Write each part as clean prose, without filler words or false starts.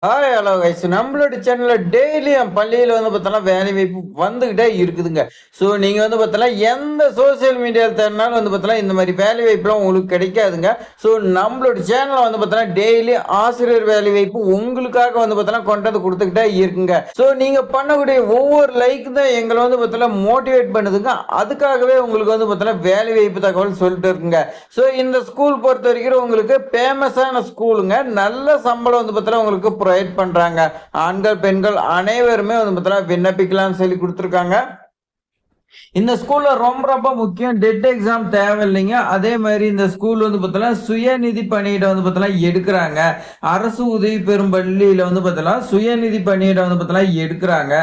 Hi hello guys நம்மளோட சேனல்ல டெய்லியும் பள்ளியில பார்த்தோன்னா வேலை வாய்ப்பு வந்துகிட்டே இருக்குதுங்க. ஸோ நீங்க பார்த்தோன்னா எந்த சோசியல் மீடியாவில் தேடினாலும் பார்த்தோன்னா இந்த மாதிரி வேலை வாய்ப்புலாம் உங்களுக்கு கிடைக்காதுங்க. ஸோ நம்மளோட சேனல்ல பார்த்தோன்னா டெய்லி ஆசிரியர் வேலை வாய்ப்பு உங்களுக்காக பார்த்தோன்னா கொண்டு வந்து கொடுத்துக்கிட்டே இருக்குங்க. ஸோ நீங்க பண்ணக்கூடிய ஒவ்வொரு லைக் தான் எங்களை பார்த்தோன்னா மோட்டிவேட் பண்ணுதுங்க. அதுக்காகவே உங்களுக்கு பார்த்தோன்னா வேலை வாய்ப்பு தகவல் சொல்லிட்டு இருக்குங்க. ஸோ இந்த ஸ்கூல் பொறுத்த வரைக்கும் உங்களுக்கு ஃபேமஸான ஸ்கூலுங்க. நல்ல சம்பளம் பார்த்தோன்னா உங்களுக்கு ப்ரொவைட் பண்றாங்க. ஆண்கள் பெண்கள் அனைவருமே விண்ணப்பிக்கலாம்னு சொல்லி கொடுத்துருக்காங்க. இந்த ஸ்கூல்ல ரொம்ப ரொம்ப முக்கியம் டெட் எக்ஸாம் தேவையில்லைங்க. அதே மாதிரி இந்த ஸ்கூல் பார்த்தீங்கன்னா சுயநிதி பணியிடம் பார்த்தீங்கன்னா எடுக்கிறாங்க. அரசு உதவி பெறும் பள்ளியில பார்த்தீங்கன்னா சுயநிதி பணியிடம் பார்த்தீங்கன்னா எடுக்கிறாங்க.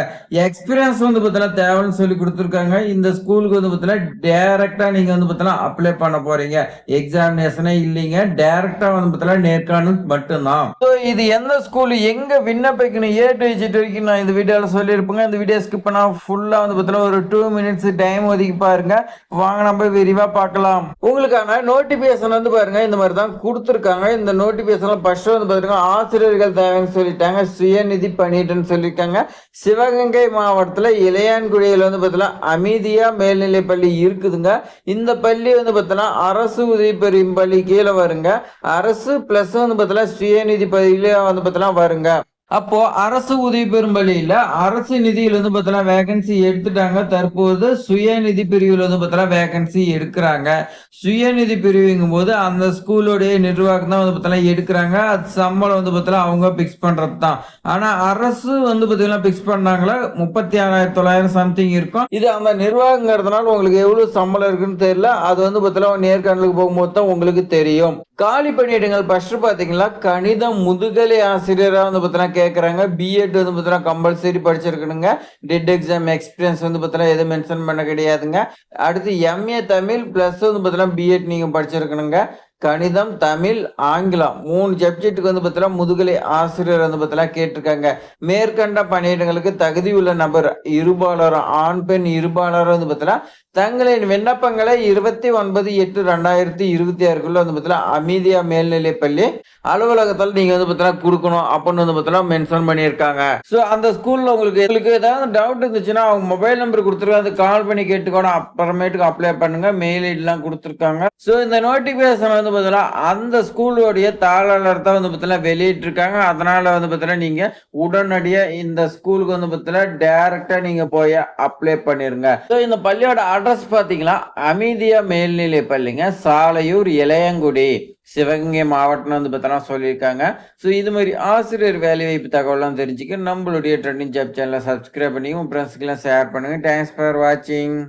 எக்ஸ்பீரியன்ஸ் பார்த்தீங்கன்னா தேவைன்னு சொல்லி கொடுத்துருக்காங்க. இந்த ஸ்கூலுக்கு பார்த்தீங்கன்னா டைரக்டா நீங்க பார்த்தீங்கன்னா அப்ளை பண்ண போறீங்க. எக்ஸாமினேஷனே இல்லைங்க. டைரக்டா பார்த்தீங்கன்னா நேர்காணல் மட்டும்தான். ஸோ இது எந்த ஸ்கூல் எங்க விண்ணப்பிக்கணும் ஏ டு இஜெட் வரைக்கும் நான் இந்த வீடியோல சொல்லியிருப்பேங்க. இந்த வீடியோ ஸ்கிப் பண்ணா ஃபுல்லா பார்த்தீங்கன்னா ஒரு 2 மினிட்ஸ் டைம் ஒதுக்கி பாருங்க. வாங்க நம்ம விரிவா பார்க்கலாம். உங்களுக்கான நோட்டிபிகேஷன் பாருங்க இந்த மாதிரி தான் கொடுத்துருக்காங்க. இந்த நோட்டிபிகேஷன் ஃபர்ஸ்ட் பாருங்க ஆசிரியர்கள் தேவைன்னு சொல்லிட்டாங்க. சுயநிதி பணியிடன்னு சொல்லியிருக்காங்க. சிவகங்கை மாவட்டத்துல இளையான்குடியில பார்த்தீங்கன்னா அமைதியா மேல்நிலை பள்ளி இருக்குதுங்க. இந்த பள்ளி பார்த்தீங்கன்னா அரசு உதவி பெறும் பள்ளி கீழே வருங்க. அரசு பிளஸ் பார்த்தீங்கன்னா சுயநிதி பள்ளியில பார்த்தீங்கன்னா வருங்க. அப்போ அரசு உதவி பெறும் பள்ளியில அரசு நிதியில பார்த்தீங்கன்னா வேகன்சி எடுத்துட்டாங்க. தற்போது சுயநிதி பிரிவுல பார்த்தீங்கன்னா வேகன்சி எடுக்கிறாங்க. சுயநிதி பிரிவுங்கும் போது அந்த ஸ்கூலோடைய நிர்வாகம் தான் பார்த்தீங்கன்னா எடுக்கிறாங்க. அது சம்பளம் பார்த்தீங்கன்னா அவங்க பிக்ஸ் பண்றது தான். ஆனா அரசு பார்த்தீங்கன்னா பிக்ஸ் பண்ணாங்களா 36,900 சம்திங் இருக்கும். இது அந்த நிர்வாகங்கிறதுனால உங்களுக்கு எவ்வளவு சம்பளம் இருக்குன்னு தெரியல. அது பார்த்தீங்கன்னா நேர்காணலுக்கு போகும்போது தான் உங்களுக்கு தெரியும். காலி பணியிடங்கள் ஃபர்ஸ்ட் பாத்தீங்கன்னா கணிதம் முதுகலை ஆசிரியரா பார்த்தீங்கன்னா கேட்குறாங்க. பிஎட் பார்த்தீங்கன்னா கம்பல்சரி படிச்சிருக்கணுங்க. டெட் எக்ஸாம் எக்ஸ்பீரியன்ஸ் பார்த்தீங்கன்னா எதுவும் மென்ஷன் பண்ண கிடையாதுங்க. அடுத்து எம்ஏ தமிழ் பிளஸ் பார்த்தீங்கன்னா பிஎட் நீங்க படிச்சிருக்கணுங்க. கணிதம் தமிழ் ஆங்கிலம் 3 சப்ஜெக்டுக்கு பார்த்தீங்கன்னா முதுகலை ஆசிரியர் பார்த்தீங்கன்னா கேட்டிருக்காங்க. மேற்கண்ட பணியிடங்களுக்கு தகுதி உள்ள நபர் இருபாலர் ஆண் பெண் இருபாலர் பார்த்தீங்கன்னா தங்களின் விண்ணப்பங்களை 29/8/2026 பார்த்தீங்கன்னா அமைதியா மேல்நிலை பள்ளி அலுவலகத்தில் நீங்க பார்த்தீங்கன்னா கொடுக்கணும் அப்படின்னு பார்த்தீங்கன்னா மென்ஷன் பண்ணியிருக்காங்க. ஸோ அந்த ஸ்கூல்ல உங்களுக்கு ஏதாவது டவுட் இருந்துச்சுன்னா அவங்க மொபைல் நம்பர் கொடுத்துருக்காங்க. அது கால் பண்ணி கேட்டுக்கணும். அப்புறமேட்டுக்கு அப்ளை பண்ணுங்க. மெயில் ஐடிலாம் கொடுத்துருக்காங்க. ஸோ இந்த நோட்டிபிகேஷன் பார்த்தீங்கன்னா அந்த ஸ்கூலோடைய தாளர் தான் பார்த்தீங்கன்னா வெளியிட்டு இருக்காங்க. அதனால பார்த்தீங்கன்னா நீங்க உடனடியா இந்த ஸ்கூலுக்கு பார்த்தீங்கன்னா டைரக்டா நீங்க போய் அப்ளை பண்ணிருங்க. ஸோ இந்த பள்ளியோட அட்ரஸ் பாத்தீங்கன்னா அமைதியா மேல்நிலை பள்ளிங்க, சாலையூர் இளையங்குடி, சிவகங்கை மாவட்டம் பார்த்தோன்னா சொல்லியிருக்காங்க. ஸோ இது மாதிரி ஆசிரியர் வேலைவாய்ப்பு தகவலாம் தெரிஞ்சுக்க நம்மளுடைய ட்ரெண்டிங் ஜாப் சேனலை சப்ஸ்கிரைப் பண்ணி உங்க ஃப்ரெண்ட்ஸ்க்கெல்லாம் ஷேர் பண்ணுங்க. தேங்க்ஸ் ஃபார் வாட்சிங்.